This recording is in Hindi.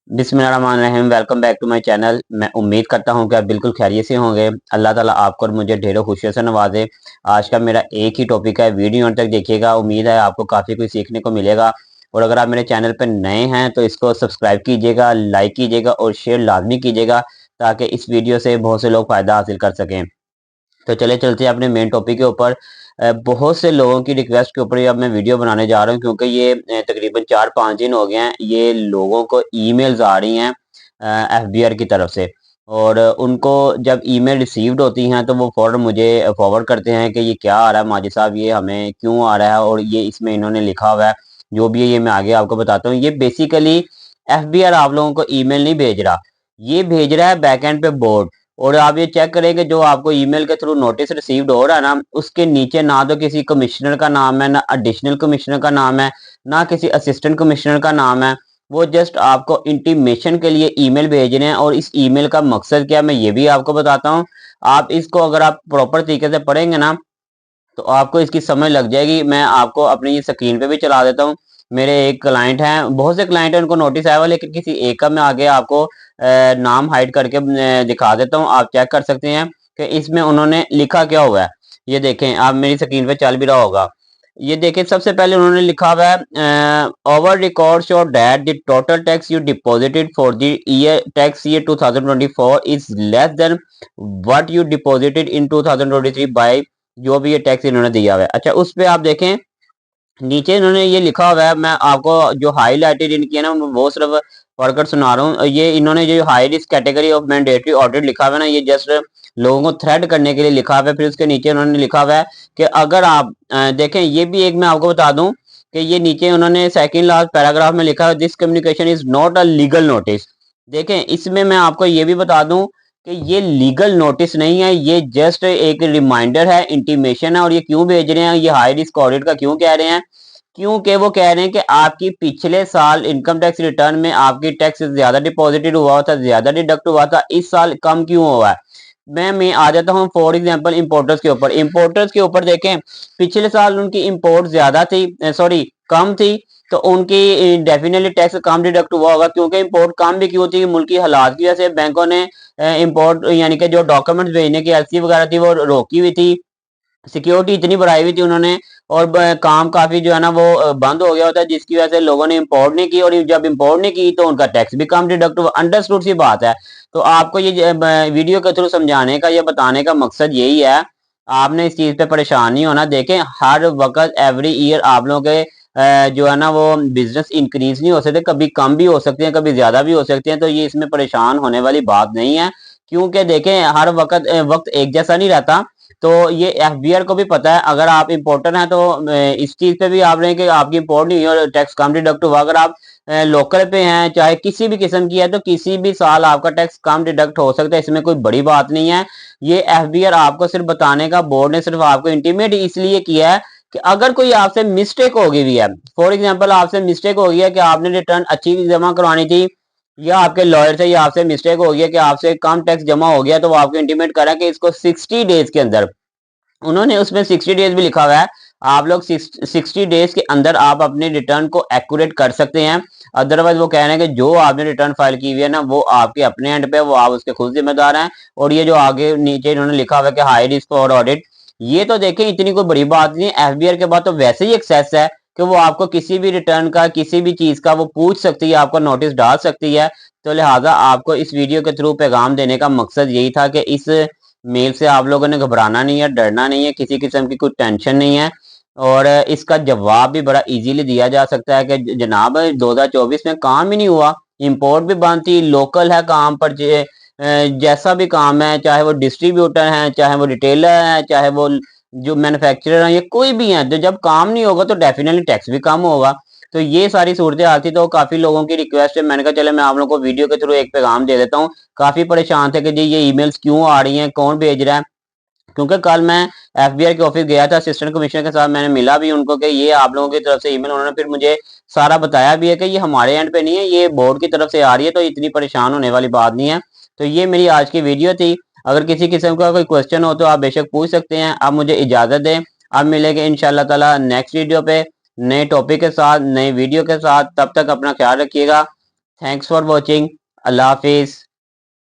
बिस्मिल्लाहिर्रहमानिर्रहीम। Welcome back to my channel. मैं उम्मीद करता हूं कि आप बिल्कुल खैरियत से होंगे। अल्लाह ताला आपको और मुझे ढेरों खुशियों से नवाजे। आज का मेरा एक ही टॉपिक है, वीडियो अंत तक देखिएगा। उम्मीद है आपको काफ़ी कुछ सीखने को मिलेगा। और अगर आप मेरे चैनल पर नए हैं तो इसको सब्सक्राइब कीजिएगा, लाइक कीजिएगा और शेयर लाजमी कीजिएगा, ताकि इस वीडियो से बहुत से लोग फ़ायदा हासिल कर सकें। तो चले चलते हैं अपने मेन टॉपिक के ऊपर। बहुत से लोगों की रिक्वेस्ट के ऊपर ये अब मैं वीडियो बनाने जा रहा हूँ, क्योंकि ये तकरीबन 4-5 दिन हो गए हैं, ये लोगों को ईमेल्स आ रही हैं एफबीआर की तरफ से। और उनको जब ईमेल रिसीव्ड होती हैं तो वो फ़ौरन मुझे फॉरवर्ड करते हैं कि ये क्या आ रहा है माजिद साहब, ये हमें क्यों आ रहा है और ये इसमें इन्होंने लिखा हुआ है। जो भी है ये मैं आगे आपको बताता हूँ। ये बेसिकली एफबीआर आप लोगों को ईमेल नहीं भेज रहा, ये भेज रहा है बैकएंड पे बोर्ड। और आप ये चेक करेंगे जो आपको ईमेल के थ्रू नोटिस रिसीव्ड हो रहा है ना, उसके नीचे ना तो किसी कमिश्नर का नाम है, ना एडिशनल कमिश्नर का नाम है, ना किसी असिस्टेंट कमिश्नर का नाम है। वो जस्ट आपको इंटीमेशन के लिए ईमेल भेज रहे हैं। और इस ईमेल का मकसद क्या है मैं ये भी आपको बताता हूँ। आप इसको अगर आप प्रॉपर तरीके से पढ़ेंगे ना तो आपको इसकी समझ लग जाएगी। मैं आपको अपनी स्क्रीन पे भी चला देता हूँ। मेरे एक क्लाइंट हैं, बहुत से क्लाइंट हैं, उनको नोटिस आया हुआ, लेकिन किसी एक का मैं आगे आपको नाम हाइड करके दिखा देता हूँ। आप चेक कर सकते हैं कि इसमें उन्होंने लिखा क्या हुआ है। ये देखें, आप मेरी स्क्रीन पे चल भी रहा होगा। ये देखें, सबसे पहले उन्होंने लिखा हुआ है over record show that the total tax you deposited for the year tax year 2024 is less than what you deposited in 2023 by, जो भी ये टैक्स इन्होंने दिया हुआ है। अच्छा, उस पे आप देखें नीचे इन्होंने ये लिखा हुआ है। मैं आपको जो हाईलाइटेड इनकी है ना वो सिर्फ पढ़कर सुना रहा हूँ। ये इन्होंने जो high risk category of mandatory audit लिखा हुआ है ना, ये जस्ट लोगों को थ्रेड करने के लिए लिखा हुआ है। फिर उसके नीचे उन्होंने लिखा हुआ है कि अगर आप देखें, ये भी एक मैं आपको बता दूं कि ये नीचे उन्होंने सेकंड लास्ट पैराग्राफ में लिखा है, this communication is not a legal notice. देखें, इसमें मैं आपको ये भी बता दूं कि ये लीगल नोटिस नहीं है, ये जस्ट एक रिमाइंडर है, इंटीमेशन है। और ये क्यों भेज रहे हैं, ये हाई रिस्क ऑडिट का क्यों कह रहे हैं? क्योंकि वो कह रहे हैं कि आपकी पिछले साल इनकम टैक्स रिटर्न में आपकी टैक्स ज्यादा डिपॉजिटेड हुआ था, ज्यादा डिडक्ट हुआ था, इस साल कम क्यों हुआ है। मैं आ जाता हूँ फॉर एग्जांपल इंपोर्टर्स के ऊपर। इंपोर्टर्स के ऊपर देखें, पिछले साल उनकी इंपोर्ट ज्यादा थी, सॉरी कम थी, तो उनकी डेफिनेटली टैक्स कम डिडक्ट हुआ होगा। क्योंकि इंपोर्ट कम भी क्यों थी, मुल्क की हालात की वजह से बैंकों ने इंपोर्ट यानी कि जो डॉक्यूमेंट्स भेजने की एलसी वगैरह थी वो रोकी हुई थी, सिक्योरिटी इतनी बढ़ाई हुई थी उन्होंने। और काम काफी जो है ना वो बंद हो गया होता है, जिसकी वजह से लोगों ने इंपोर्ट नहीं की। और जब इंपोर्ट नहीं की तो उनका टैक्स भी कम डिडक्ट हुआ, अंडरस्टूड सी बात है। तो आपको ये वीडियो के थ्रू समझाने का या बताने का मकसद यही है, आपने इस चीज पे परेशान नहीं होना। देखें, हर वक्त एवरी ईयर आप लोगों के जो है ना वो बिजनेस इंक्रीज नहीं हो सकते, कभी कम भी हो सकते हैं, कभी ज्यादा भी हो सकते हैं। तो ये इसमें परेशान होने वाली बात नहीं है, क्योंकि देखें हर वक्त वक्त एक जैसा नहीं रहता। तो ये एफबीआर को भी पता है, अगर आप इंपोर्टर हैं तो इस चीज पे भी आप रहे कि आपकी इंपोर्ट नहीं हुई और टैक्स कम डिडक्ट हुआ। अगर आप लोकल पे हैं, चाहे किसी भी किस्म की है, तो किसी भी साल आपका टैक्स कम डिडक्ट हो सकता है, इसमें कोई बड़ी बात नहीं है। ये एफबीआर आपको सिर्फ बताने का, बोर्ड ने सिर्फ आपको इंटीमेट इसलिए किया है कि अगर कोई आपसे मिस्टेक हो गई हुई है, फॉर एग्जाम्पल आपसे मिस्टेक हो गई है कि आपने रिटर्न अच्छी जमा करवानी थी, या आपके लॉयर से या आपसे मिस्टेक हो गया कि आपसे कम टैक्स जमा हो गया, तो वो आपको इंटीमेट करा कि इसको 60 डेज के अंदर, उन्होंने उसमें 60 डेज भी लिखा हुआ है, आप लोग 60 डेज के अंदर आप अपने रिटर्न को एक्यूरेट कर सकते हैं। अदरवाइज वो कह रहे हैं कि जो आपने रिटर्न फाइल की हुई है ना वो आपके अपने एंड पे, वो आप उसके खुद जिम्मेदार हैं। और ये जो आगे नीचे इन्होंने लिखा हुआ है कि हाई रिस्क फॉर ऑडिट, ये तो देखें इतनी कोई बड़ी बात नहीं है। एफबीआर के बाद तो वैसे ही एक्सेस है कि वो आपको किसी भी रिटर्न का, किसी भी चीज का वो पूछ सकती है, आपको नोटिस डाल सकती है। तो लिहाजा आपको इस वीडियो के थ्रू पैगाम देने का मकसद यही था कि इस मेल से आप लोगों ने घबराना नहीं है, डरना नहीं है, किसी किस्म की कोई टेंशन नहीं है। और इसका जवाब भी बड़ा इजीली दिया जा सकता है कि जनाब 2024 में काम ही नहीं हुआ, इंपोर्ट भी बंद थी, लोकल है काम पर जैसा भी काम है, चाहे वो डिस्ट्रीब्यूटर है, चाहे वो रिटेलर है, चाहे वो जो मैन्युफैक्चरर है, ये कोई भी है, तो जब काम नहीं होगा तो डेफिनेटली टैक्स भी कम होगा। तो ये सारी सूरत हाल थी। तो काफी लोगों की रिक्वेस्ट है, मैंने कहा चले मैं आप लोगों को वीडियो के थ्रू एक पैगाम दे देता हूँ। काफी परेशान थे कि जी ये ईमेल्स क्यों आ रही हैं, कौन भेज रहा है। क्योंकि कल मैं एफबीआई के ऑफिस गया था, असिस्टेंट कमिश्नर के साथ मैंने मिला भी उनको कि ये आप लोगों की तरफ से ईमेल, उन्होंने फिर मुझे सारा बताया भी है कि ये हमारे एंड पे नहीं है, ये बोर्ड की तरफ से आ रही है, तो इतनी परेशान होने वाली बात नहीं है। तो ये मेरी आज की वीडियो थी। अगर किसी किस्म का कोई क्वेश्चन हो तो आप बेशक पूछ सकते हैं। आप मुझे इजाजत दें, आप मिलेंगे इंशाल्लाह ताला नेक्स्ट वीडियो पे, नए टॉपिक के साथ, नए वीडियो के साथ। तब तक अपना ख्याल रखिएगा। Thanks for watching. अल्लाह हाफिज़।